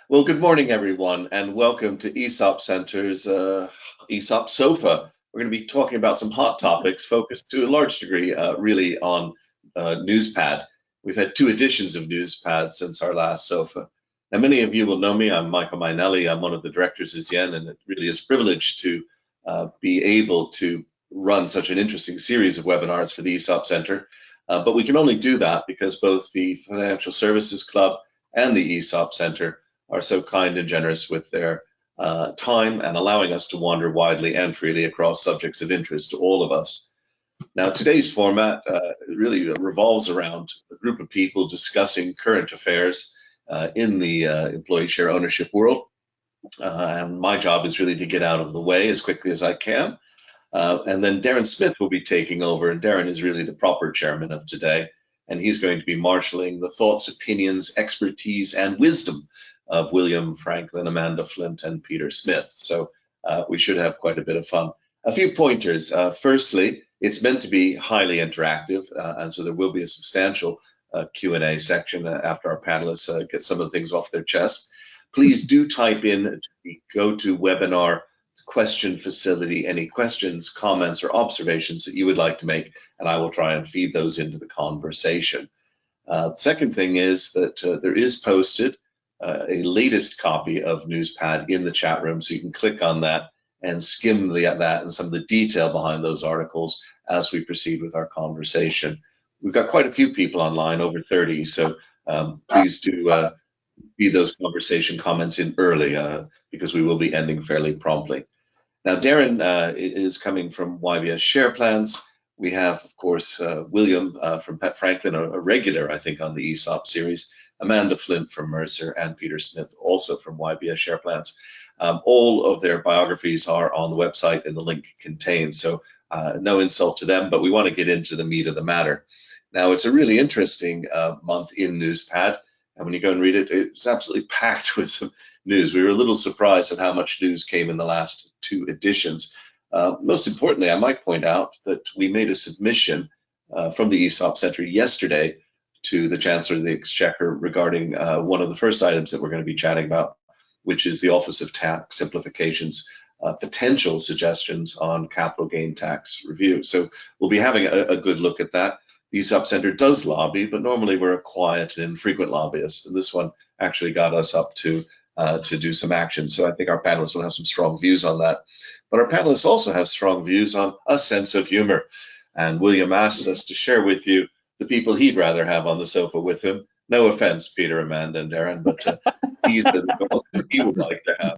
Well, good morning, everyone, and welcome to Esop Centre's Esop Sofa. We're going to be talking about some hot topics focused to a large degree really on newspad. We've had two editions of newspad since our last sofa. Now, many of you will know me. I'm Michael Mainelli. I'm one of the directors of Yen, and it really is a privilege to be able to run such an interesting series of webinars for the Esop Centre. But we can only do that because both the Financial Services Club and the Esop Centre are so kind and generous with their time and allowing us to wander widely and freely across subjects of interest to all of us. Now, today's format really revolves around a group of people discussing current affairs in the employee share ownership world. And my job is really to get out of the way as quickly as I can. And then Darren Smith will be taking over, and Darren is really the proper chairman of today. And he's going to be marshalling the thoughts, opinions, expertise, and wisdom of William Franklin, Amanda Flint, and Peter Smith. So we should have quite a bit of fun. A few pointers. Firstly, it's meant to be highly interactive, and so there will be a substantial Q&A section after our panelists get some of the things off their chest. Please do type in to the GoToWebinar question facility any questions, comments, or observations that you would like to make, and I will try and feed those into the conversation. The second thing is that there is posted a latest copy of Newspad in the chat room, so you can click on that and skim that and some of the detail behind those articles as we proceed with our conversation. We've got quite a few people online, over 30, so please do feed those conversation comments in early because we will be ending fairly promptly. Now, Darren is coming from YBS Share Plans. We have, of course, William from Pett Franklin, a regular, I think, on the Esop series, Amanda Flint from Mercer, and Peter Smith, also from YBS Share Plans. All of their biographies are on the website and the link contained, so no insult to them, but we want to get into the meat of the matter. Now, it's a really interesting month in Newspad, and when you go and read it, it's absolutely packed with some news. We were a little surprised at how much news came in the last two editions. Most importantly, I might point out that we made a submission from the Esop Centre yesterday to the Chancellor of the Exchequer regarding one of the first items that we're going to be chatting about, which is the Office of Tax Simplification's potential suggestions on capital gain tax review. So we'll be having a good look at that. The Esop Centre does lobby, but normally we're a quiet and infrequent lobbyist, and this one actually got us up to do some action. So I think our panelists will have some strong views on that. But our panelists also have strong views on a sense of humor. And William asked us to share with you the people he'd rather have on the sofa with him. No offense, Peter, Amanda, and Darren, but these are the ones that he would like to have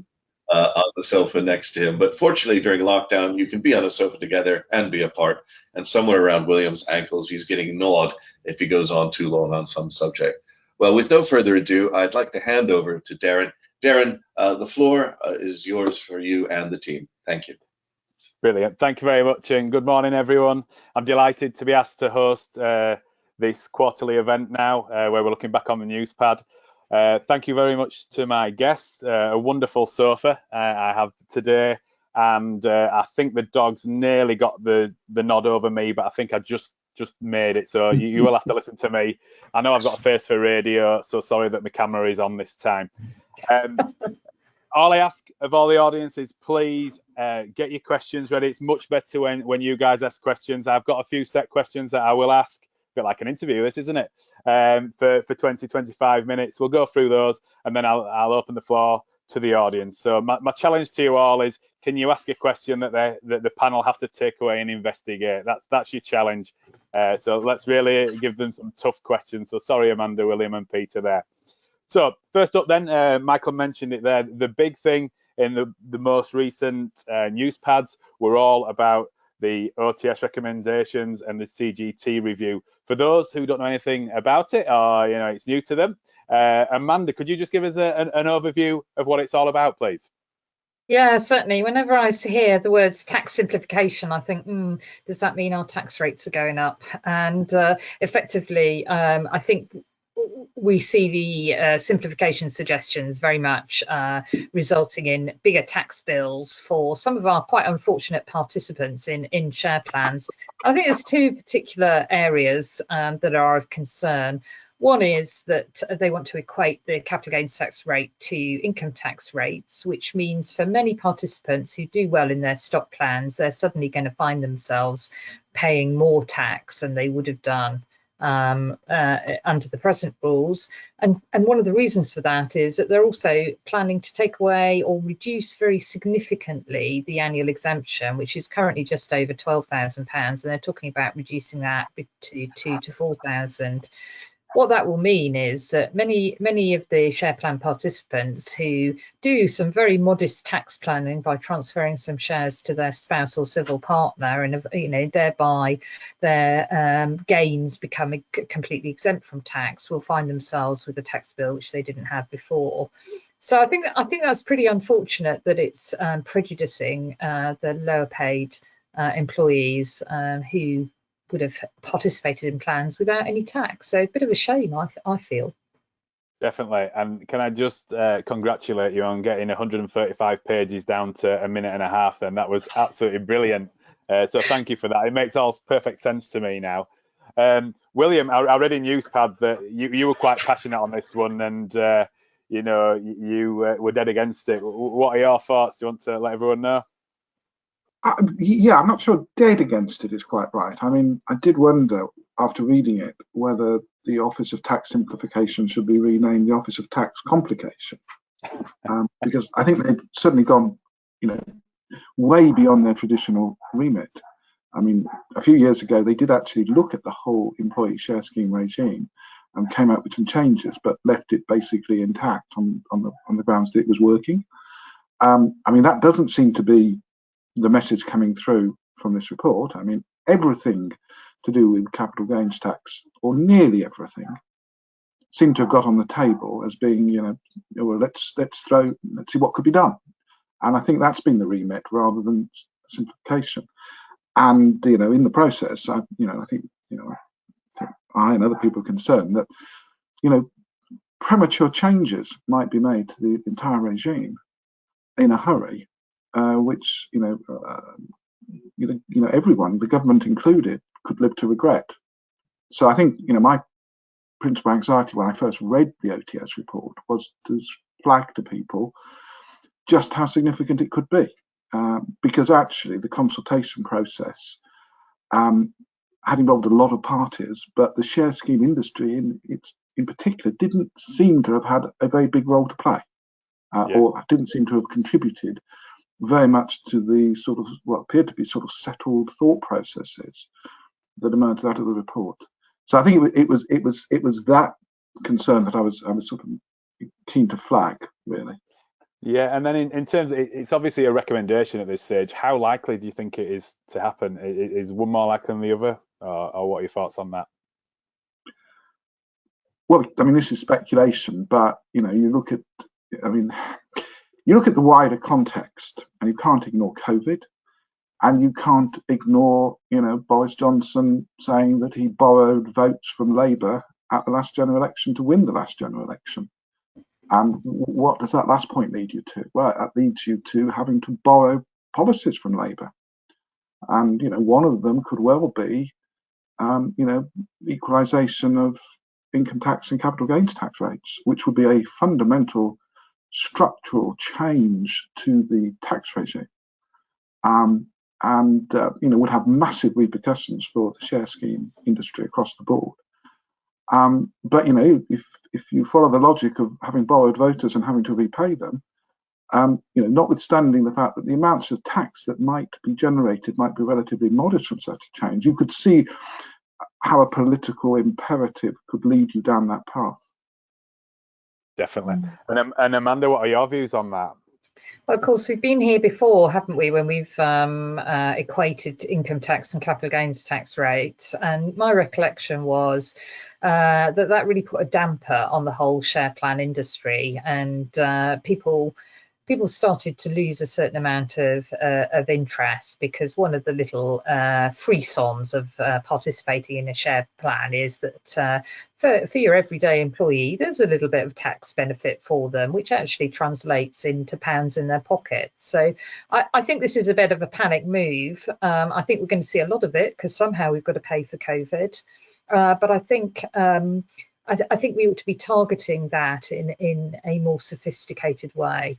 on the sofa next to him. But fortunately, during lockdown, you can be on a sofa together and be apart. And somewhere around William's ankles, he's getting gnawed if he goes on too long on some subject. Well, with no further ado, I'd like to hand over to Darren. Darren, the floor is yours for you and the team. Thank you. Brilliant. Thank you very much, and good morning, everyone. I'm delighted to be asked to host this quarterly event now, where we're looking back on the newspad. Thank you very much to my guests. A wonderful sofa I have today, and I think the dogs nearly got the nod over me, but I think I just made it, so you will have to listen to me. I know I've got a face for radio, so sorry that my camera is on this time. All I ask of all the audience is please get your questions ready. It's much better when you guys ask questions. I've got a few set questions that I will ask, a bit like an interview, this, isn't it? For 20-25 minutes. We'll go through those, and then I'll open the floor to the audience. So my challenge to you all is, can you ask a question that the panel have to take away and investigate? That's your challenge. So let's really give them some tough questions. So sorry, Amanda, William, and Peter there. So first up then, Michael mentioned it there, the big thing in the most recent newspads were all about the OTS recommendations and the CGT review. For those who don't know anything about it, or it's new to them, Amanda, could you just give us an overview of what it's all about, please? Yeah, certainly. Whenever I hear the words tax simplification, I think, does that mean our tax rates are going up? And effectively, I think we see the simplification suggestions very much resulting in bigger tax bills for some of our quite unfortunate participants in share plans. I think there's two particular areas that are of concern. One is that they want to equate the capital gains tax rate to income tax rates, which means for many participants who do well in their stock plans, they're suddenly going to find themselves paying more tax than they would have done under the present rules. And one of the reasons for that is that they're also planning to take away or reduce very significantly the annual exemption, which is currently just over £12,000, and they're talking about reducing that to 2,000 to 4,000. What that will mean is that many of the share plan participants who do some very modest tax planning by transferring some shares to their spouse or civil partner, and thereby their gains become completely exempt from tax, will find themselves with a tax bill which they didn't have before. So I think that's pretty unfortunate that it's prejudicing the lower paid employees who would have participated in plans without any tax. So a bit of a shame, I feel. Definitely. And can I just congratulate you on getting 135 pages down to a minute and a half then? That was absolutely brilliant. So thank you for that. It makes all perfect sense to me now. William, I read in Newspad that you were quite passionate on this one, and you were dead against it. What are your thoughts? Do you want to let everyone know? Yeah, I'm not sure dead against it is quite right. I mean, I did wonder after reading it whether the Office of Tax Simplification should be renamed the Office of Tax Complication, because I think they've certainly gone, way beyond their traditional remit. I mean, a few years ago, they did actually look at the whole employee share scheme regime and came out with some changes, but left it basically intact on the grounds that it was working. I mean, that doesn't seem to be the message coming through from this report. I mean, everything to do with capital gains tax, or nearly everything, seemed to have got on the table as being, well, let's see what could be done. And I think that's been the remit rather than simplification. And in the process, I think I and other people are concerned that premature changes might be made to the entire regime in a hurry, which everyone, the government included, could live to regret. So I think my principal anxiety when I first read the OTS report was to flag to people just how significant it could be, because actually the consultation process had involved a lot of parties, but the share scheme industry in particular didn't seem to have had a very big role to play, or didn't seem to have contributed very much to the sort of what appeared to be sort of settled thought processes that emerged out of the report. So I think it was that concern that I was sort of keen to flag, really. Yeah, and then in terms of, it's obviously a recommendation at this stage. How likely do you think it is to happen? Is one more likely than the other, or what are your thoughts on that? Well, I mean, this is speculation, but you look at the wider context, and you can't ignore COVID, and you can't ignore Boris Johnson saying that he borrowed votes from Labour at the last general election to win the last general election. And what does that last point lead you to? Well, that leads you to having to borrow policies from Labour, and one of them could well be equalisation of income tax and capital gains tax rates, which would be a fundamental structural change to the tax regime, and would have massive repercussions for the share scheme industry across the board. But if you follow the logic of having borrowed voters and having to repay them, notwithstanding the fact that the amounts of tax that might be generated might be relatively modest from such a change, you could see how a political imperative could lead you down that path. Definitely. And Amanda, what are your views on that? Well, of course, we've been here before, haven't we, when we've equated income tax and capital gains tax rates. And my recollection was that really put a damper on the whole share plan industry, and people started to lose a certain amount of interest, because one of the little frisons of participating in a share plan is that for your everyday employee, there's a little bit of tax benefit for them, which actually translates into pounds in their pocket. So I think this is a bit of a panic move. I think we're going to see a lot of it, because somehow we've got to pay for COVID. But I think I think we ought to be targeting that in a more sophisticated way.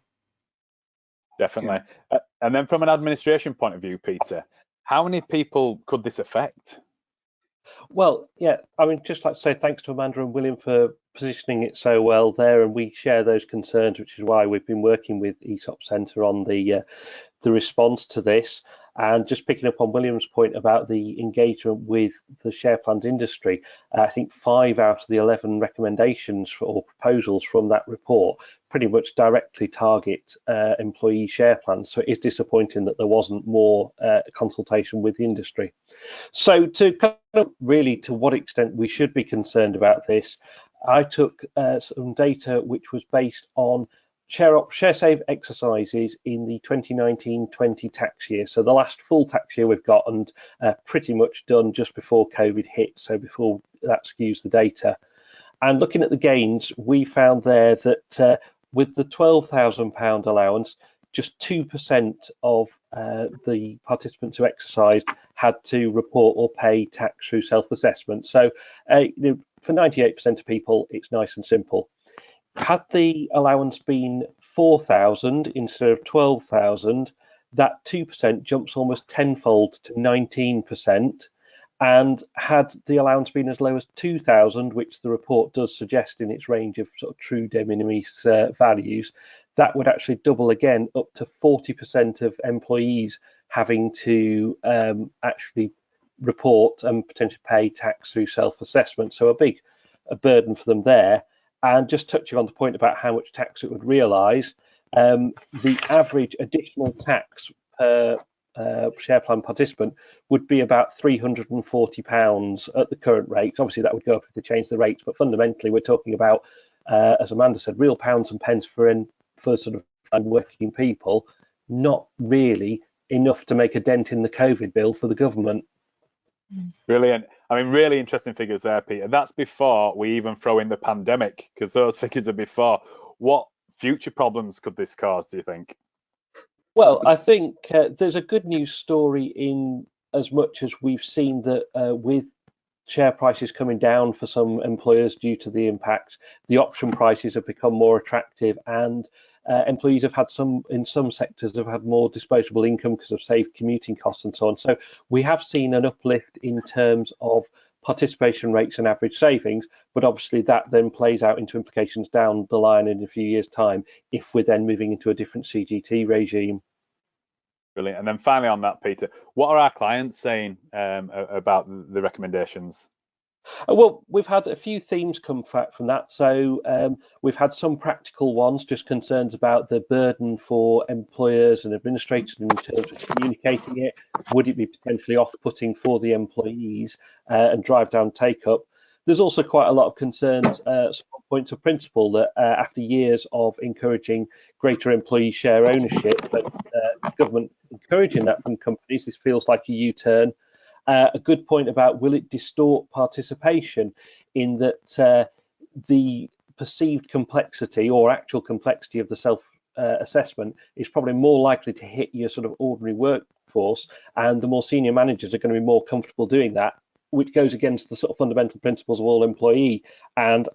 Definitely. And then from an administration point of view, Peter, how many people could this affect? Well, yeah, I mean, just like to say thanks to Amanda and William for positioning it so well there, and we share those concerns, which is why we've been working with Esop Centre on the response to this. And just picking up on William's point about the engagement with the share plans industry, I think 5 out of the 11 recommendations or proposals from that report pretty much directly target employee share plans. So it is disappointing that there wasn't more consultation with the industry. So to kind of really to what extent we should be concerned about this, I took some data which was based on share save exercises in the 2019-20 tax year, so the last full tax year we've got, and pretty much done just before COVID hit, so before that skews the data. And looking at the gains, we found there that with the £12,000 allowance, just 2% of the participants who exercised had to report or pay tax through self-assessment. So for 98% of people, it's nice and simple. Had the allowance been 4,000 instead of 12,000, that 2% jumps almost tenfold to 19%. And had the allowance been as low as 2,000, which the report does suggest in its range of sort of true de minimis values, that would actually double again up to 40% of employees having to actually report and potentially pay tax through self-assessment. So a burden for them there. And just touching on the point about how much tax it would realise, the average additional tax per share plan participant would be about £340 at the current rates. Obviously, that would go up if they change the rates, but fundamentally, we're talking about, as Amanda said, real pounds and pence for sort of working people, not really enough to make a dent in the COVID bill for the government. Brilliant. I mean, really interesting figures there, Peter. That's before we even throw in the pandemic, because those figures are before. What future problems could this cause, do you think? Well, I think there's a good news story in as much as we've seen that with share prices coming down for some employers due to the impact, the option prices have become more attractive, and employees have had in some sectors have had more disposable income because of saved commuting costs and so on. So we have seen an uplift in terms of participation rates and average savings, but obviously that then plays out into implications down the line in a few years' time if we're then moving into a different CGT regime. Brilliant. And then finally on that, Peter, what are our clients saying about the recommendations? Well, we've had a few themes come back from that. So we've had some practical ones, just concerns about the burden for employers and administrators in terms of communicating it. Would it be potentially off-putting for the employees and drive down take-up? There's also quite a lot of concerns, points of principle that after years of encouraging greater employee share ownership, but government encouraging that from companies, this feels like a U-turn. A good point about will it distort participation, in that the perceived complexity or actual complexity of the self-assessment is probably more likely to hit your sort of ordinary workforce, and the more senior managers are going to be more comfortable doing that, which goes against the sort of fundamental principles of all employee. And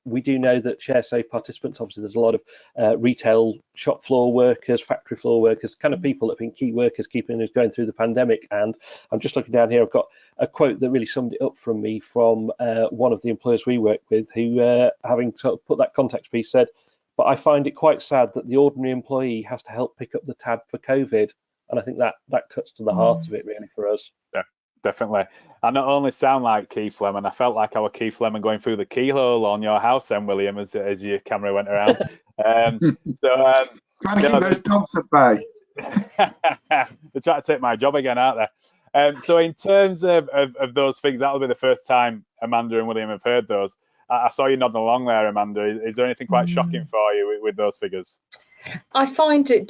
we do know that share save participants, obviously there's a lot of retail shop floor workers, factory floor workers, kind of people that have been key workers keeping us going through the pandemic. And I'm just looking down here, I've got a quote that really summed it up from me from one of the employers we work with, who having sort of put that context piece said, but I find it quite sad that the ordinary employee has to help pick up the tab for COVID. And I think that cuts to the heart of it really for us. Yeah. Definitely. I not only sound like Keith Lemon, I felt like our Keith Lemon going through the keyhole on your house then, William, as your camera went around. Trying to keep those dogs at bay. They're trying to take my job again, aren't they? So in terms of those things, that'll be the first time Amanda and William have heard those. I saw you nodding along there, Amanda. Is there anything quite shocking for you with those figures? I find it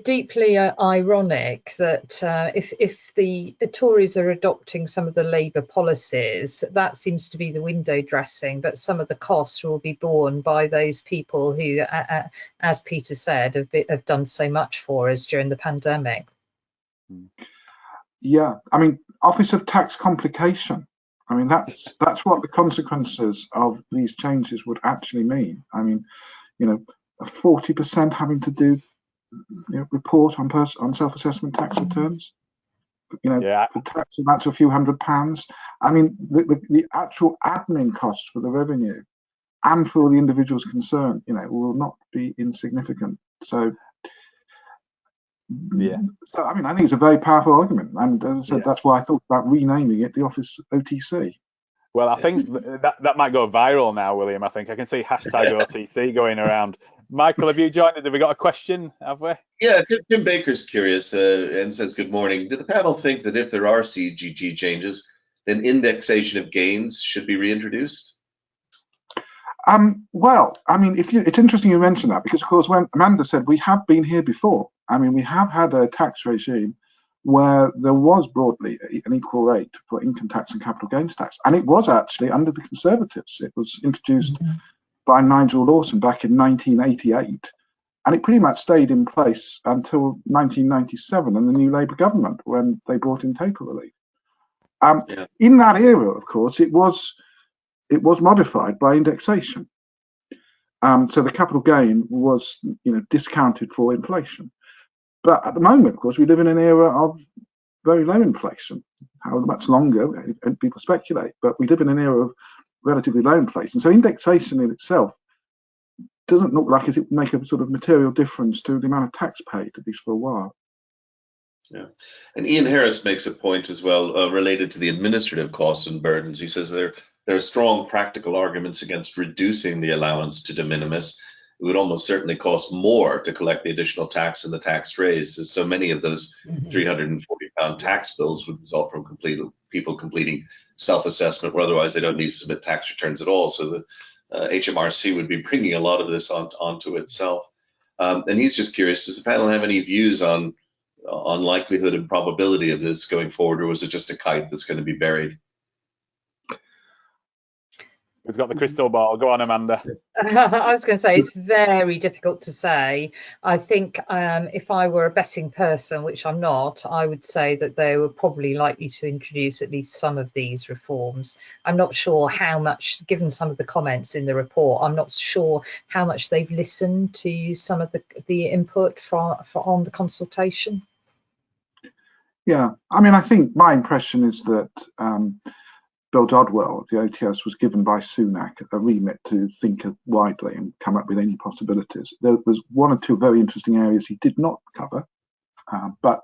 deeply ironic that if the Tories are adopting some of the Labour policies, that seems to be the window dressing, but some of the costs will be borne by those people who, as Peter said, have done so much for us during the pandemic. Yeah, I mean, Office of Tax Complication. I mean, that's what the consequences of these changes would actually mean. I mean, you know, a 40% having to do report on self-assessment tax returns. For tax amounts of a few £100. I mean, the actual admin costs for the revenue and for the individuals concerned, will not be insignificant. So, So I mean, I think it's a very powerful argument, and as I said, that's why I thought about renaming it the Office OTC. Well, I think that might go viral now, William. I think I can see hashtag OTC going around. Michael, have you joined us? Have we got a question, have we? Yeah, Tim Baker's curious and says, good morning. Do the panel think that if there are CGT changes, then indexation of gains should be reintroduced? Well, I mean, it's interesting you mention that, because of course, when Amanda said we have been here before, I mean, we have had a tax regime where there was broadly an equal rate for income tax and capital gains tax, and it was actually under the Conservatives. It was introduced by Nigel Lawson back in 1988, and it pretty much stayed in place until 1997 and the new Labour government, when they brought in taper relief. In that era, of course, it was modified by indexation. So the capital gain was, discounted for inflation. But at the moment, of course, we live in an era of very low inflation. How much longer, people speculate, but we live in an era of relatively low inflation. So indexation in itself doesn't look like it would make a sort of material difference to the amount of tax paid, at least for a while. Yeah, and Ian Harris makes a point as well related to the administrative costs and burdens. He says there are strong practical arguments against reducing the allowance to de minimis. It would almost certainly cost more to collect the additional tax and the tax raised, as so many of those £340 tax bills would result from people completing self-assessment, where otherwise they don't need to submit tax returns at all. So the HMRC would be bringing a lot of this onto itself. And he's just curious, does the panel have any views on likelihood and probability of this going forward, or was it just a kite that's going to be buried? Who's got the crystal ball? Go on, Amanda. I was going to say it's very difficult to say. I think if I were a betting person, which I'm not, I would say that they were probably likely to introduce at least some of these reforms. I'm not sure how much, given some of the comments in the report, I'm not sure how much they've listened to some of the input on the consultation. Yeah, I mean, I think my impression is that Bill Dodwell, the OTS, was given by Sunak a remit to think widely and come up with any possibilities. There's one or two very interesting areas he did not cover, but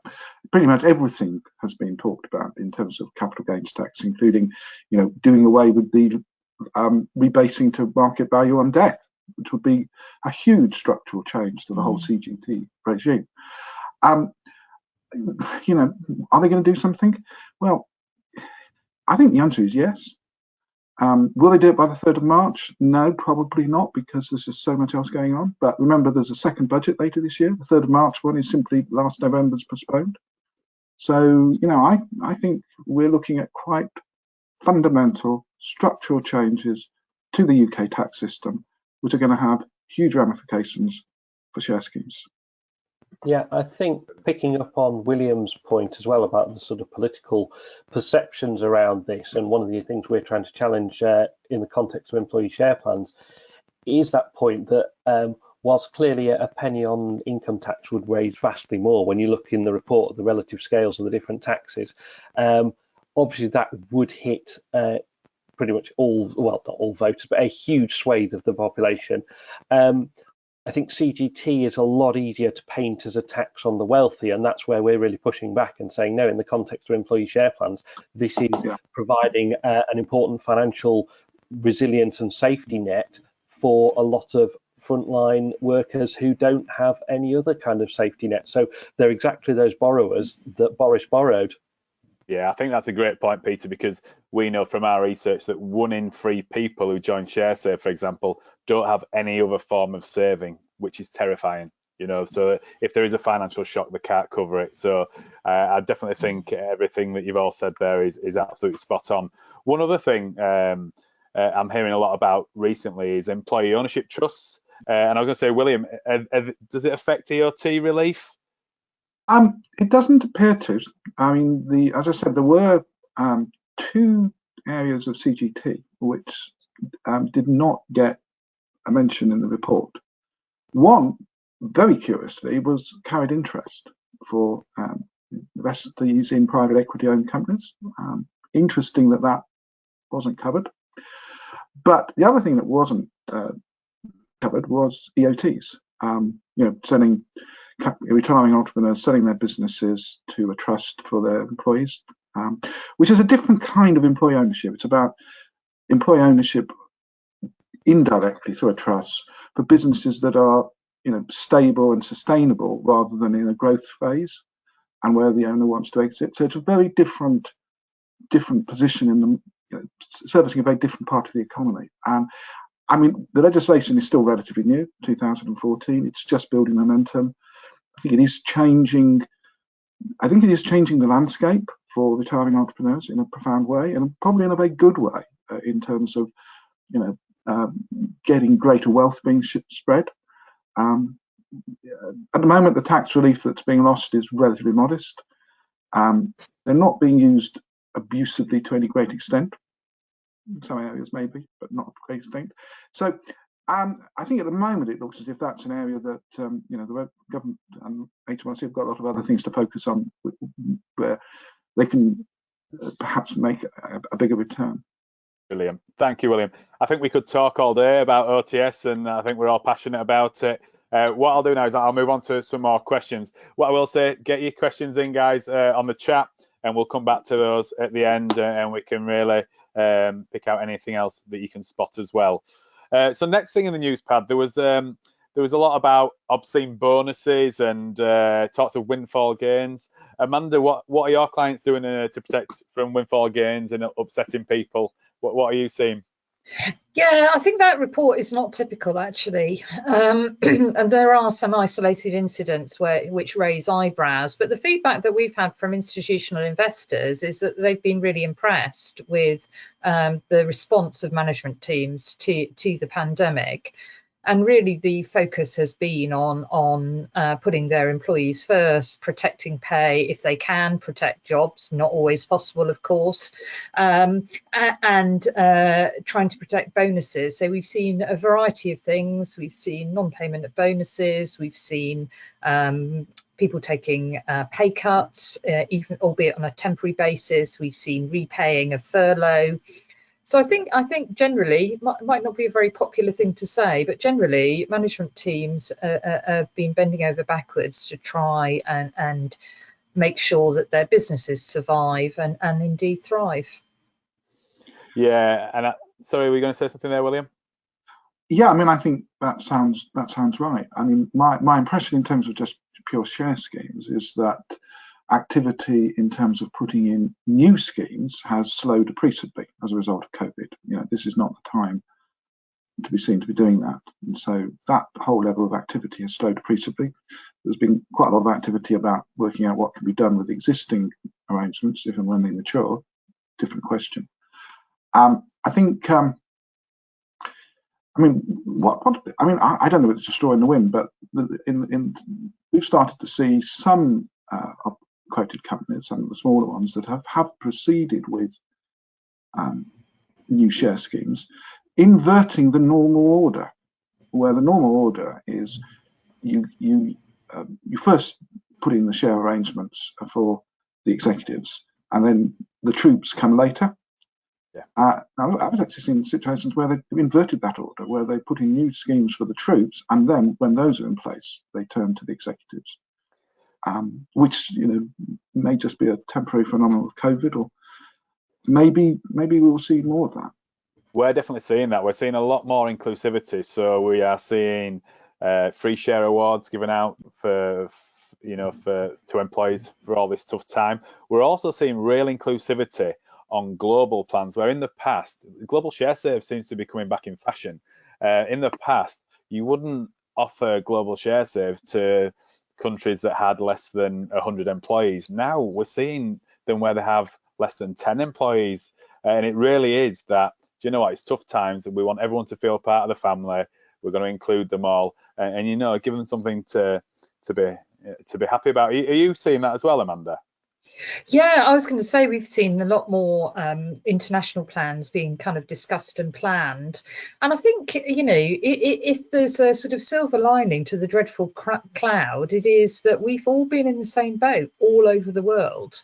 pretty much everything has been talked about in terms of capital gains tax, including, doing away with the rebasing to market value on death, which would be a huge structural change to the whole CGT regime. Are they going to do something? Well, I think the answer is yes. Will they do it by the 3rd of March? No, probably not, because there's just so much else going on. But remember, there's a second budget later this year. The 3rd of March one is simply last November's postponed. So, I think we're looking at quite fundamental structural changes to the UK tax system, which are going to have huge ramifications for share schemes. Yeah, I think picking up on William's point as well about the sort of political perceptions around this, and one of the things we're trying to challenge in the context of employee share plans is that point that whilst clearly a penny on income tax would raise vastly more, when you look in the report at the relative scales of the different taxes, obviously that would hit pretty much all, well, not all voters, but a huge swathe of the population. I think CGT is a lot easier to paint as a tax on the wealthy, and that's where we're really pushing back and saying, no, in the context of employee share plans, this is providing an important financial resilience and safety net for a lot of frontline workers who don't have any other kind of safety net. So they're exactly those borrowers that Boris borrowed. Yeah, I think that's a great point, Peter, because we know from our research that 1 in 3 people who join ShareSave, for example, don't have any other form of saving, which is terrifying. So if there is a financial shock, they can't cover it. So I definitely think everything that you've all said there is absolutely spot on. One other thing I'm hearing a lot about recently is employee ownership trusts. And I was going to say, William, does it affect EOT relief? It doesn't appear to. I mean, as I said, there were 2 areas of CGT which did not get a mention in the report. One, very curiously, was carried interest for investees in private equity-owned companies. Interesting that that wasn't covered. But the other thing that wasn't covered was EOTs. Selling retiring entrepreneurs, selling their businesses to a trust for their employees, which is a different kind of employee ownership. It's about employee ownership indirectly through a trust for businesses that are stable and sustainable rather than in a growth phase and where the owner wants to exit. So it's a very different position in the servicing a very different part of the economy. And I mean, the legislation is still relatively new, 2014. It's just building momentum. I think it is changing. I think it is changing the landscape for retiring entrepreneurs in a profound way, and probably in a very good way in terms of getting greater wealth being spread. At the moment, the tax relief that's being lost is relatively modest. They're not being used abusively to any great extent. In some areas maybe, but not to a great extent. So I think at the moment it looks as if that's an area that the government and HMRC have got a lot of other things to focus on, where they can perhaps make a bigger return. Brilliant. Thank you, William. I think we could talk all day about OTS, and I think we're all passionate about it. What I'll do now is I'll move on to some more questions. What I will say, get your questions in, guys, on the chat, and we'll come back to those at the end, and we can really pick out anything else that you can spot as well. So next thing in the newspad, there was a lot about obscene bonuses and talks of windfall gains. Amanda, what are your clients doing to protect from windfall gains and upsetting people? What are you seeing? Yeah, I think that report is not typical, actually, and there are some isolated incidents which raise eyebrows. But the feedback that we've had from institutional investors is that they've been really impressed with the response of management teams to the pandemic. And really, the focus has been on putting their employees first, protecting pay if they can, protect jobs, not always possible, of course, and trying to protect bonuses. So we've seen a variety of things. We've seen non-payment of bonuses. We've seen people taking pay cuts, even albeit on a temporary basis. We've seen repaying of furlough. So I think generally, might not be a very popular thing to say, but generally management teams have been bending over backwards to try and make sure that their businesses survive and indeed thrive. Yeah, and sorry, were you going to say something there, William? Yeah, I mean, I think that sounds right. I mean, my impression in terms of just pure share schemes is that activity in terms of putting in new schemes has slowed appreciably as a result of COVID. This is not the time to be seen to be doing that. And so that whole level of activity has slowed appreciably. There's been quite a lot of activity about working out what can be done with existing arrangements if and when they mature. Different question. I think, I mean, I don't know if it's a straw in the wind, but we've started to see some quoted companies, some of the smaller ones that have proceeded with new share schemes, inverting the normal order, where the normal order is you first put in the share arrangements for the executives, and then the troops come later. Yeah. I was actually seeing situations where they've inverted that order, where they put in new schemes for the troops, and then when those are in place, they turn to the executives. Which may just be a temporary phenomenon of COVID, or maybe we will see more of that. We're definitely seeing that. We're seeing a lot more inclusivity. So we are seeing free share awards given out to employees for all this tough time. We're also seeing real inclusivity on global plans, where in the past, global share save seems to be coming back in fashion. In the past, you wouldn't offer global share save to countries that had less than 100 employees. Now we're seeing them where they have less than 10 employees, and it really is that, do you know what, it's tough times and we want everyone to feel part of the family. We're going to include them all, and give them something to be happy about. Are you seeing that as well, Amanda? Yeah, I was going to say we've seen a lot more international plans being kind of discussed and planned. And I think, you know, if there's a sort of silver lining to the dreadful cloud, it is that we've all been in the same boat all over the world.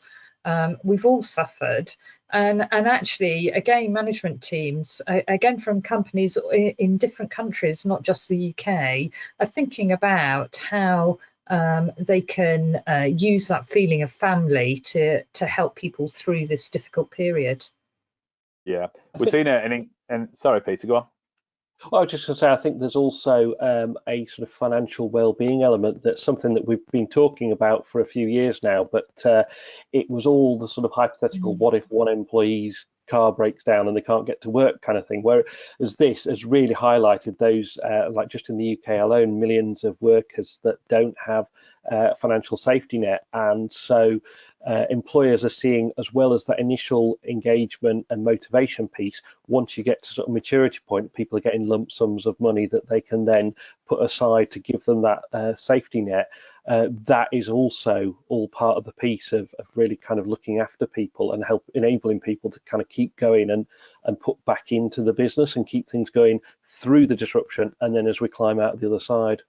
We've all suffered. And actually, again, management teams, again, from companies in different countries, not just the UK, are thinking about how they can use that feeling of family to help people through this difficult period. Yeah, we've seen it, and sorry, Peter, go on. Well, I was just going to say, I think there's also a sort of financial well-being element. That's something that we've been talking about for a few years now, but it was all the sort of hypothetical, what if one employee's car breaks down and they can't get to work kind of thing, whereas this has really highlighted those, like just in the UK alone, millions of workers that don't have financial safety net. And so employers are seeing, as well as that initial engagement and motivation piece, once you get to sort of maturity point, people are getting lump sums of money that they can then put aside to give them that safety net. That is also all part of the piece of really kind of looking after people and enabling people to kind of keep going and put back into the business and keep things going through the disruption, and then as we climb out the other side.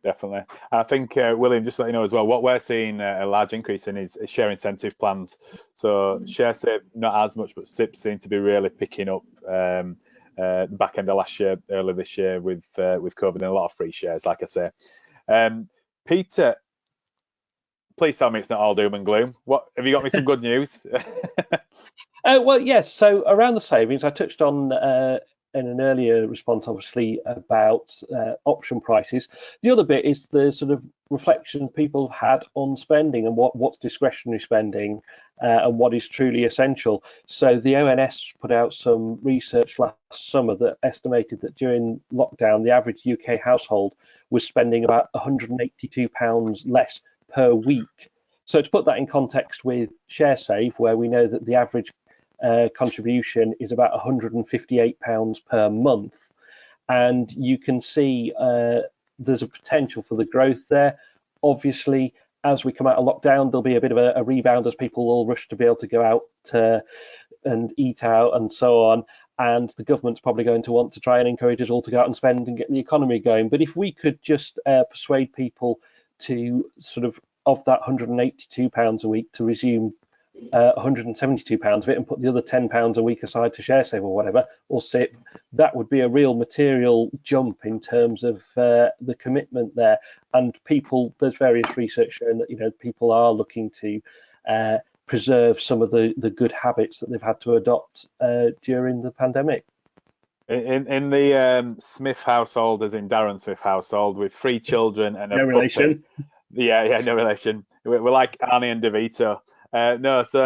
Definitely. I think, William, just to let you know as well, what we're seeing a large increase in is share incentive plans. So share SIP, not as much, but SIPs seem to be really picking up the back end of last year, early this year with COVID, and a lot of free shares, like I say. Peter, please tell me it's not all doom and gloom. What have you got me some good news? Well, yes. So around the savings, I touched on in an earlier response, obviously, about option prices. The other bit is the sort of reflection people have had on spending and what's discretionary spending and what is truly essential. So the ONS put out some research last summer that estimated that during lockdown, the average UK household was spending about £182 less per week. So to put that in context with ShareSave, where we know that the average contribution is about £158 per month, and you can see there's a potential for the growth there. Obviously, as we come out of lockdown, there'll be a bit of a rebound as people will rush to be able to go out and eat out and so on, and the government's probably going to want to try and encourage us all to go out and spend and get the economy going. But if we could just persuade people to sort of that £182 a week to resume £172 of it and put the other £10 a week aside to ShareSave or whatever, or SIP, that would be a real material jump in terms of the commitment there. And people, there's various research showing that, you know, people are looking to preserve some of the good habits that they've had to adopt during the pandemic. In the Smith household, as in Darren Smith household, with 3 children and no relation. Yeah, no relation. We're like Arnie and DeVito. No, so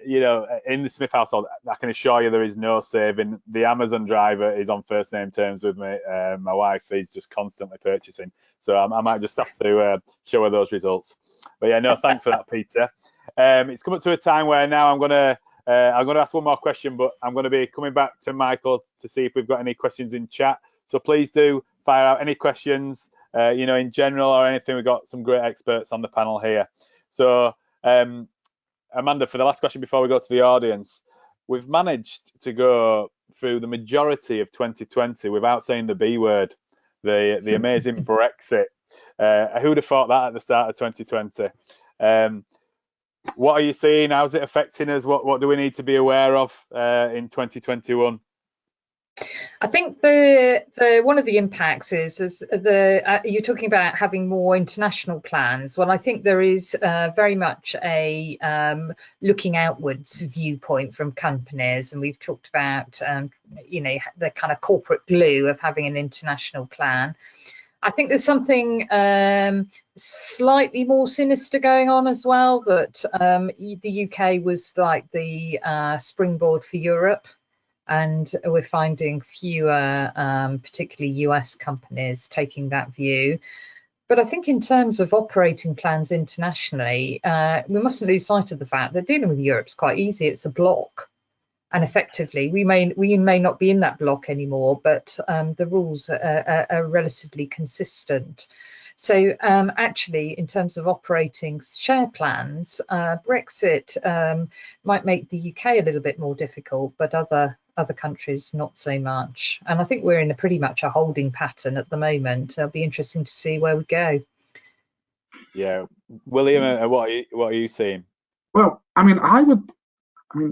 you know, in the Smith household, I can assure you there is no saving. The Amazon driver is on first name terms with me. My wife is just constantly purchasing, so I might just have to show her those results. But yeah, no, thanks for that, Peter. It's come up to a time where now I'm gonna ask one more question, but I'm going to be coming back to Michael to see if we've got any questions in chat. So please do fire out any questions, you know, in general or anything. We've got some great experts on the panel here. So Amanda, for the last question before we go to the audience, we've managed to go through the majority of 2020 without saying the B word, the amazing Brexit. Who'd have thought that at the start of 2020? What are you seeing? How's it affecting us? What do we need to be aware of in 2021? I think the one of the impacts is you're talking about having more international plans. Well, I think there is very much a looking outwards viewpoint from companies, and we've talked about you know, the kind of corporate glue of having an international plan. I think there's something slightly more sinister going on as well, that the UK was like the springboard for Europe. And we're finding fewer, particularly US companies, taking that view. But I think in terms of operating plans internationally, we mustn't lose sight of the fact that dealing with Europe's quite easy. It's a block. And effectively, we may not be in that block anymore, but the rules are relatively consistent. So actually, in terms of operating share plans, Brexit might make the UK a little bit more difficult, but other countries not so much. And I think we're in pretty much a holding pattern at the moment. It'll be interesting to see where we go. Yeah, William, what are you seeing? Well,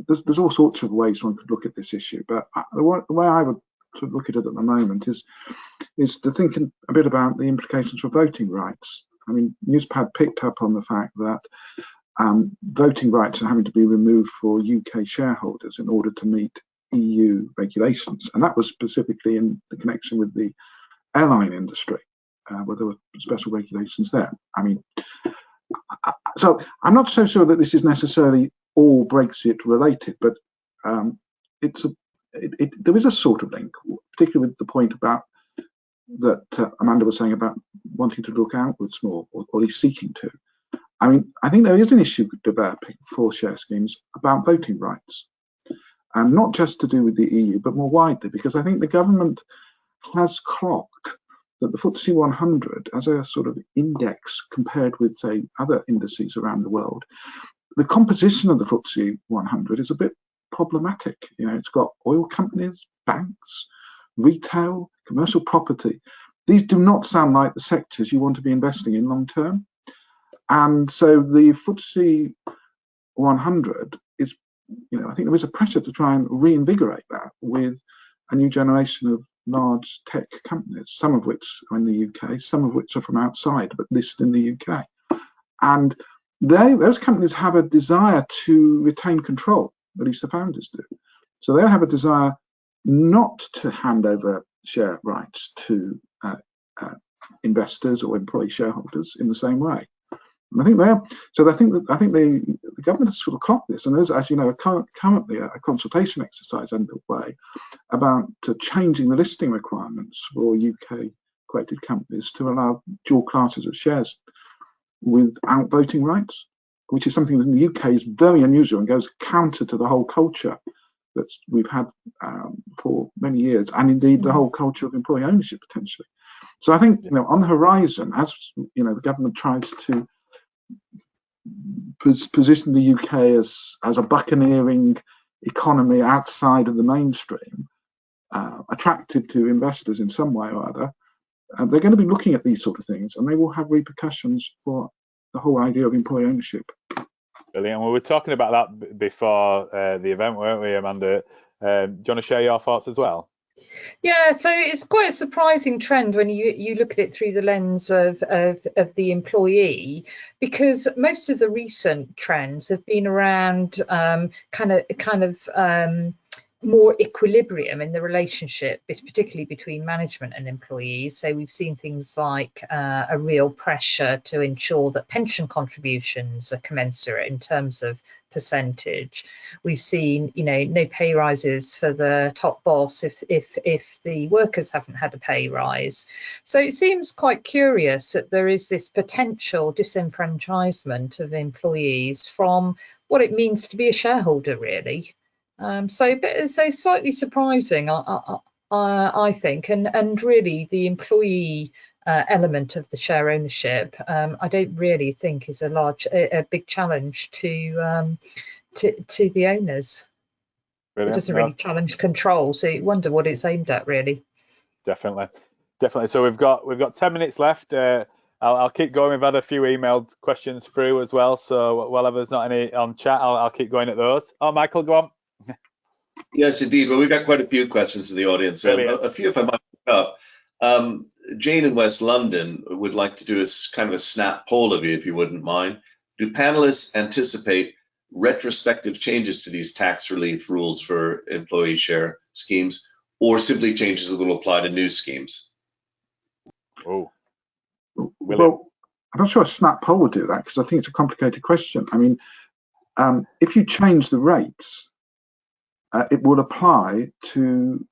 there's all sorts of ways one could look at this issue, but the way I would sort of look at it at the moment is to think a bit about the implications for voting rights. I mean, Newspad picked up on the fact that voting rights are having to be removed for UK shareholders in order to meet EU regulations, and that was specifically in the connection with the airline industry, where there were special regulations there. I mean, so I'm not so sure that this is necessarily all Brexit related, but there is a sort of link, particularly with the point about that Amanda was saying about wanting to look outwards more, or at least seeking to. I mean, I think there is an issue developing for share schemes about voting rights, and not just to do with the EU, but more widely, because I think the government has clocked that the FTSE 100 as a sort of index compared with, say, other indices around the world, the composition of the FTSE 100 is a bit problematic. You know, it's got oil companies, banks, retail, commercial property. These do not sound like the sectors you want to be investing in long term. And so the FTSE 100 is, you know, I think there is a pressure to try and reinvigorate that with a new generation of large tech companies, some of which are in the UK, some of which are from outside, but listed in the UK. And those companies have a desire to retain control, at least the founders do. So they have a desire not to hand over share rights to investors or employee shareholders in the same way. And I think the government has sort of clocked this, and there's, as you know, currently a consultation exercise underway about changing the listing requirements for UK quoted companies to allow dual classes of shares without voting rights, which is something that in the UK is very unusual and goes counter to the whole culture that we've had for many years, and indeed the whole culture of employee ownership potentially. So I think, you know, on the horizon, as you know, the government tries to position the UK as a buccaneering economy outside of the mainstream, attractive to investors in some way or other, they're going to be looking at these sort of things, and they will have repercussions for the whole idea of employee ownership. Brilliant. Well, we were talking about that before the event, weren't we, Amanda? Do you want to share your thoughts as well? Yeah, so it's quite a surprising trend when you look at it through the lens of the employee, because most of the recent trends have been around kind of more equilibrium in the relationship, particularly between management and employees. So we've seen things like a real pressure to ensure that pension contributions are commensurate in terms of percentage. We've seen, you know, no pay rises for the top boss if the workers haven't had a pay rise. So it seems quite curious that there is this potential disenfranchisement of employees from what it means to be a shareholder, really. So slightly surprising, I think, and really the employee element of the share ownership, I don't really think is a big challenge to the owners. Brilliant. It doesn't really challenge control, so you wonder what it's aimed at, really. Definitely. So we've got 10 minutes left. I'll keep going. We've had a few emailed questions through as well, so while there's not any on chat, I'll keep going at those. Oh, Michael, go on. Yes, indeed. Well, we've got quite a few questions to the audience. A few, if I might pick up. Jane in West London would like to do a kind of a snap poll of you, if you wouldn't mind. Do panelists anticipate retrospective changes to these tax relief rules for employee share schemes, or simply changes that will apply to new schemes? Oh, well, I'm not sure a snap poll would do that, because I think it's a complicated question. I mean, if you change the rates, it will apply to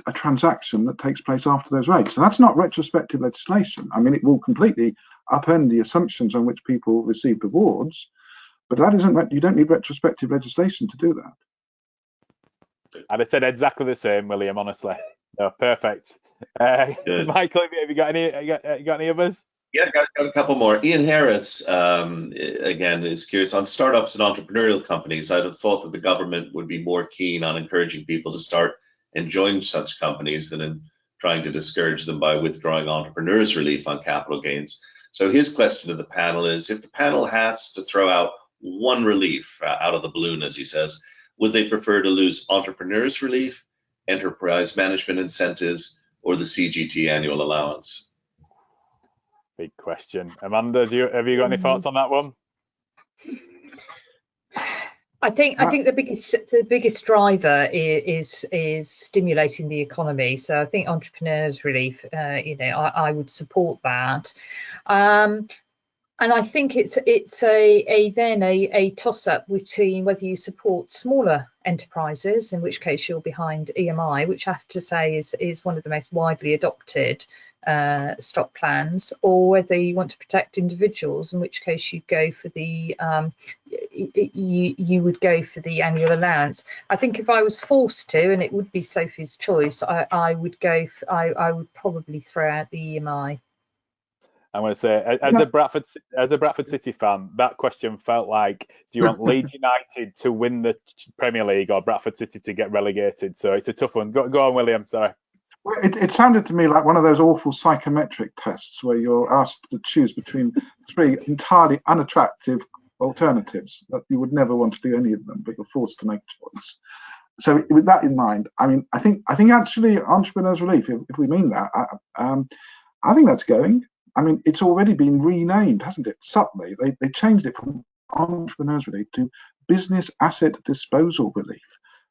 a transaction that takes place after those rates. So that's not retrospective legislation. I mean, it will completely upend the assumptions on which people receive rewards, but that isn't. You don't need retrospective legislation to do that. I'd have said exactly the same, William, honestly. No, perfect. Good. Michael, have you got any others? Yeah, got a couple more. Ian Harris, again, is curious on startups and entrepreneurial companies. I'd have thought that the government would be more keen on encouraging people to start and join such companies than in trying to discourage them by withdrawing entrepreneurs' relief on capital gains. So his question to the panel is, if the panel has to throw out one relief out of the balloon, as he says, would they prefer to lose entrepreneurs' relief, enterprise management incentives, or the CGT annual allowance? Big question. Amanda, have you got any thoughts on that one? I think the biggest driver is stimulating the economy. So I think entrepreneurs relief, I would support that. And I think it's a toss up between whether you support smaller enterprises, in which case you're behind EMI, which I have to say is one of the most widely adopted stock plans, or whether you want to protect individuals, in which case you go for the you would go for the annual allowance. I think if I was forced to, and it would be Sophie's choice, I would probably throw out the EMI. I'm going to say, as a Bradford City fan, that question felt like, do you want Leeds United to win the Premier League or Bradford City to get relegated? So it's a tough one. Go on, William. Sorry. Well, it sounded to me like one of those awful psychometric tests where you're asked to choose between three entirely unattractive alternatives that you would never want to do any of them, but you're forced to make a choice. So with that in mind, I mean, I think actually entrepreneurs relief, if we mean that, I think that's going. I mean, it's already been renamed, hasn't it? Subtly, they changed it from entrepreneurs relief to business asset disposal relief,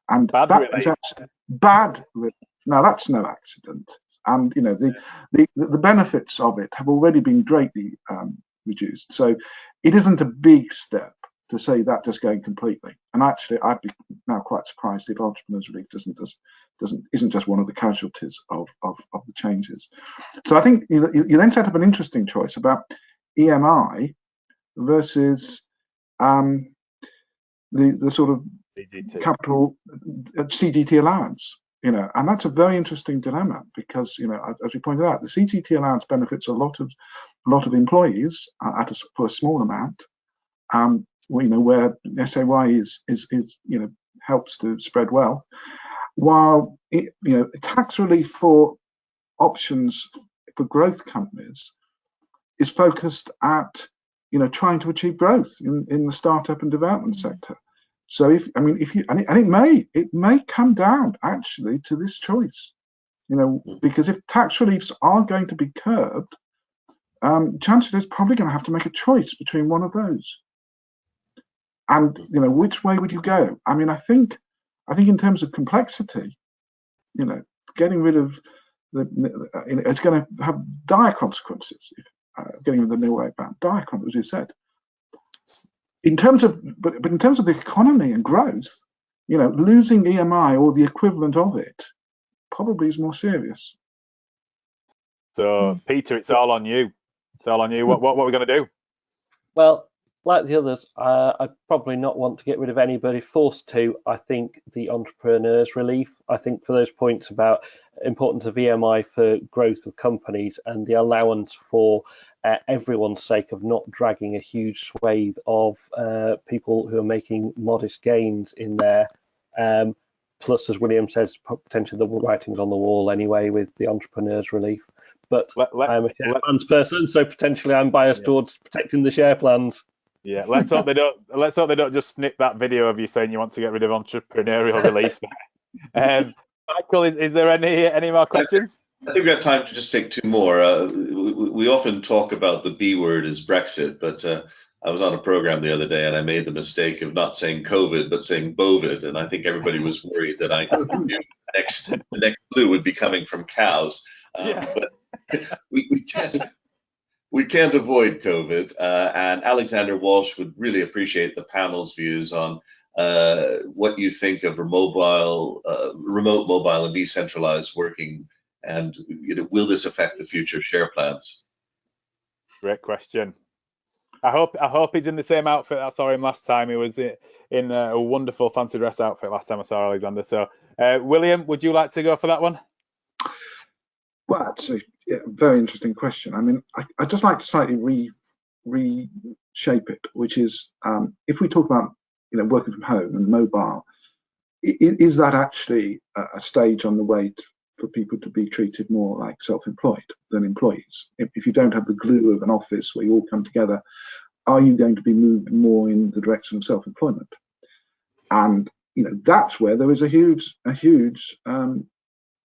and bad that relief. is actually bad relief. Now that's no accident, and you know the benefits of it have already been greatly reduced. So it isn't a big step to say that just going completely. And actually, I'd be now quite surprised if entrepreneurs relief isn't just one of the casualties of the changes. So I think you then set up an interesting choice about EMI versus the sort of CGT. capital CGT allowance. And that's a very interesting dilemma because, as we pointed out, the CGT allowance benefits a lot of employees for a small amount. Where SAY is helps to spread wealth, while tax relief for options for growth companies is focused at trying to achieve growth in the startup and development sector. So it may come down actually to this choice, because if tax reliefs are going to be curbed, Chancellor is probably going to have to make a choice between one of those. And which way would you go? I mean, I think in terms of complexity, getting rid of it's going to have dire consequences. If getting rid of the nil rate ban, dire consequences, as you said. In terms of the economy and growth, losing EMI or the equivalent of it probably is more serious. So Peter, it's all on you. It's all on you. What are we going to do? Well, like the others, I'd probably not want to get rid of anybody forced to. I think the entrepreneurs relief, I think for those points about importance of EMI for growth of companies and the allowance for everyone's sake of not dragging a huge swathe of people who are making modest gains in there. Plus, as William says, potentially the writing's on the wall anyway with the entrepreneurs relief. But I'm a share plans person, so potentially I'm biased towards protecting the share plans. Yeah, let's hope they don't just snip that video of you saying you want to get rid of entrepreneurial relief. Michael, is there any more questions? I think we have time to just take two more. We often talk about the B word as Brexit, but I was on a program the other day and I made the mistake of not saying COVID, but saying Bovid, and I think everybody was worried that the next flu would be coming from cows. But we can't avoid COVID, and Alexander Walsh would really appreciate the panel's views on what you think of remote, mobile, and decentralized working, and will this affect the future of share plans? Great question. I hope he's in the same outfit I saw him last time. He was in a wonderful fancy dress outfit last time I saw Alexander. So William, would you like to go for that one? Well, that's a very interesting question. I mean, I'd just like to slightly reshape it, which is if we talk about working from home and mobile, is that actually a stage on the way for people to be treated more like self-employed than employees? If you don't have the glue of an office where you all come together, are you going to be moved more in the direction of self-employment? And that's where there is a huge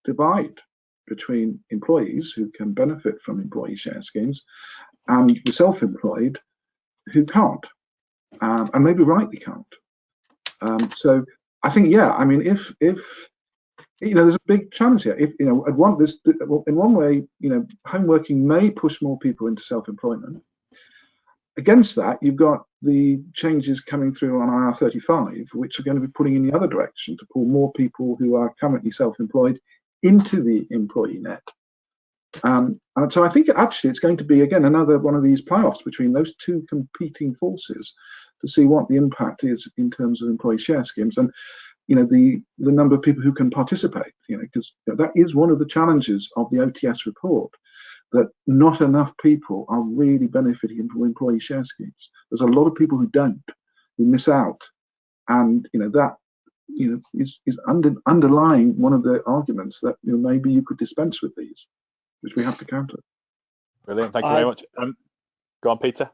divide between employees who can benefit from employee share schemes and the self-employed who can't, and maybe rightly can't. So I think, yeah, I mean, if there's a big challenge here. If I'd want this in one way, home working may push more people into self-employment. Against that, you've got the changes coming through on IR35, which are going to be putting in the other direction to pull more people who are currently self-employed into the employee net. And so I think actually it's going to be, again, another one of these playoffs between those two competing forces to see what the impact is in terms of employee share schemes and the number of people who can participate, because that is one of the challenges of the OTS report, that not enough people are really benefiting from employee share schemes. There's a lot of people who don't, who miss out, and that is underlying one of the arguments that maybe you could dispense with these, which we have to counter. Brilliant, thank you very much. Go on, Peter.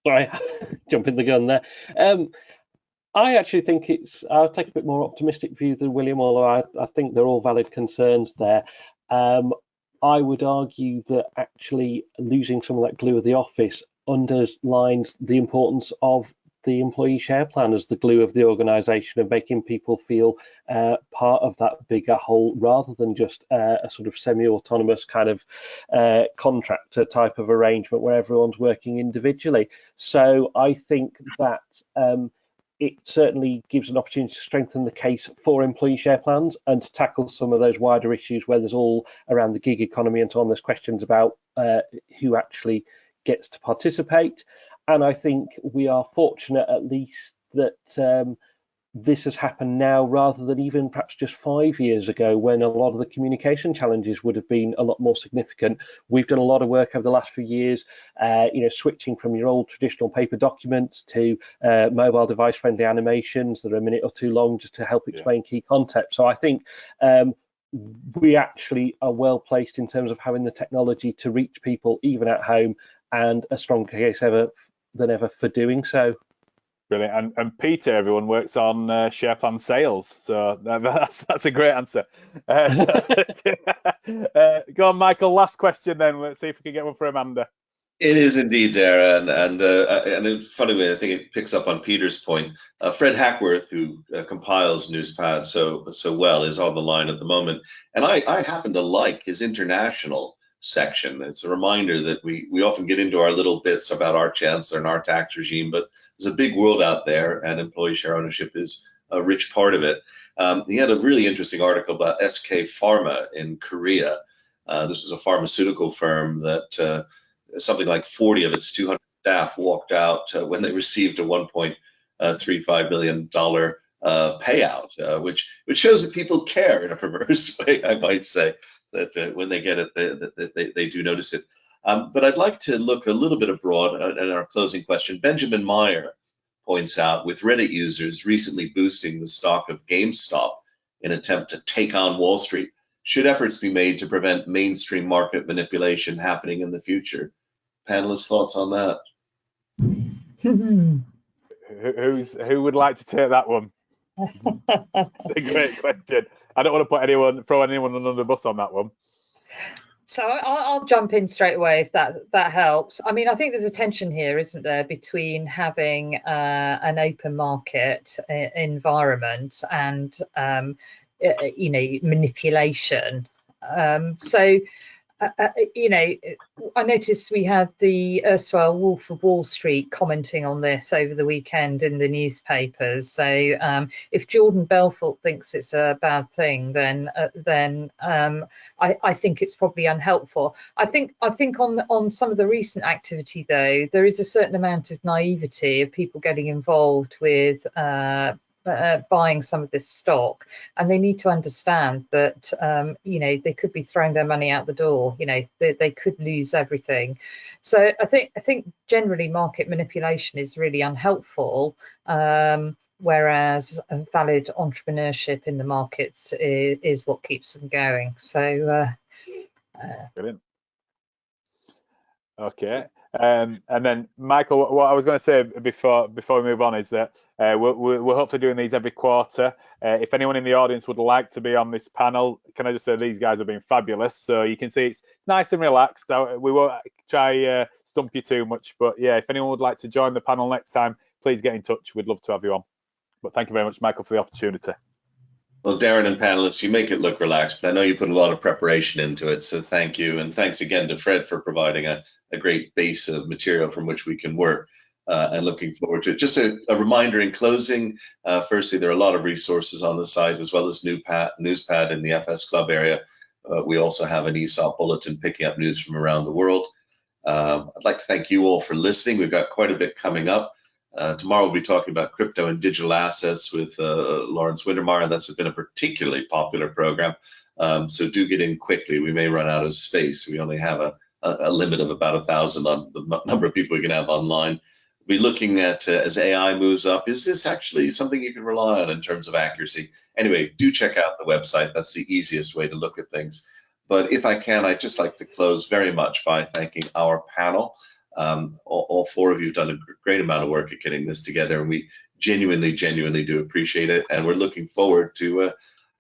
Sorry, jumping the gun there. I actually think I'll take a bit more optimistic view than William, although I think they're all valid concerns there. I would argue that actually losing some of that glue of the office underlines the importance of the employee share plan as the glue of the organisation and making people feel part of that bigger whole rather than just a sort of semi-autonomous kind of contractor type of arrangement where everyone's working individually. So I think that it certainly gives an opportunity to strengthen the case for employee share plans and to tackle some of those wider issues where there's all around the gig economy and so on. There's questions about who actually gets to participate. And I think we are fortunate at least that this has happened now rather than even perhaps just 5 years ago when a lot of the communication challenges would have been a lot more significant. We've done a lot of work over the last few years, switching from your old traditional paper documents to mobile device friendly animations that are a minute or two long just to help explain key concepts. So I think we actually are well placed in terms of having the technology to reach people even at home, and a stronger case than ever for doing so. Brilliant. And Peter, everyone works on share plan sales, so that's a great answer. Go on, Michael. Last question, then. Let's see if we can get one for Amanda. It is indeed, Darren, and in a funny way, I think it picks up on Peter's point. Fred Hackworth, who compiles Newspad so well, is on the line at the moment, and I happen to like his international section. It's a reminder that we often get into our little bits about our chancellor and our tax regime, but there's a big world out there, and employee share ownership is a rich part of it. He had a really interesting article about SK Pharma in Korea. This is a pharmaceutical firm that something like 40 of its 200 staff walked out when they received a $1.35 million payout, which shows that people care in a perverse way, I might say, that when they get it, they do notice it. But I'd like to look a little bit abroad at our closing question. Benjamin Meyer points out, with Reddit users recently boosting the stock of GameStop in an attempt to take on Wall Street, should efforts be made to prevent mainstream market manipulation happening in the future? Panelists, thoughts on that? Who would like to take that one? That's a great question. I don't want to throw anyone under the bus on that one. So I'll jump in straight away if that helps. I mean, I think there's a tension here, isn't there, between having an open market environment and manipulation. I noticed we had the erstwhile Wolf of Wall Street commenting on this over the weekend in the newspapers. So if Jordan Belfort thinks it's a bad thing, then I think it's probably unhelpful. I think on some of the recent activity, though, there is a certain amount of naivety of people getting involved with buying some of this stock, and they need to understand that you know, they could be throwing their money out the door. You know, they could lose everything. So I think generally market manipulation is really unhelpful, whereas a valid entrepreneurship in the markets is what keeps them going. So brilliant. Okay. And then, Michael, what I was going to say before we move on is that we're hopefully doing these every quarter. If anyone in the audience would like to be on this panel, can I just say these guys have been fabulous. So you can see it's nice and relaxed. We won't try stump you too much, but yeah, if anyone would like to join the panel next time, please get in touch. We'd love to have you on. But thank you very much, Michael, for the opportunity. Well, Darren and panelists, you make it look relaxed, but I know you put a lot of preparation into it, so thank you. And thanks again to Fred for providing a great base of material from which we can work, and looking forward to it. Just a reminder in closing, firstly, there are a lot of resources on the site, as well as newspad in the FS Club area. We also have an ESOP bulletin picking up news from around the world. I'd like to thank you all for listening. We've got quite a bit coming up. Tomorrow we'll be talking about crypto and digital assets with Lawrence Wintermeyer. That's been a particularly popular program, so do get in quickly. We may run out of space. We only have a limit of about 1,000 on the number of people we can have online. We'll be looking at, as AI moves up, is this actually something you can rely on in terms of accuracy? Anyway, do check out the website. That's the easiest way to look at things. But if I can, I'd just like to close very much by thanking our panel. All four of you have done a great amount of work at getting this together, and we genuinely do appreciate it. And we're looking forward to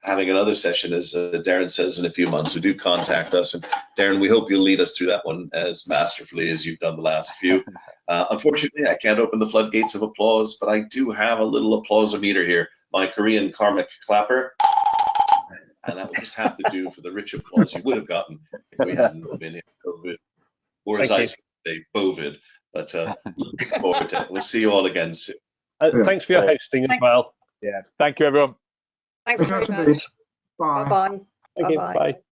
having another session, as Darren says, in a few months. So do contact us. And Darren, we hope you'll lead us through that one as masterfully as you've done the last few. Unfortunately, I can't open the floodgates of applause, but I do have a little applause-o-meter here, my Korean karmic clapper. And that will just have to do for the rich applause you would have gotten if we hadn't been in COVID, or as I say, COVID. But looking forward to it. We'll see you all again soon. Thanks for your hosting as well. Yeah, thank you, everyone. Thanks very much. Bye. Bye-bye. Thank you. Bye.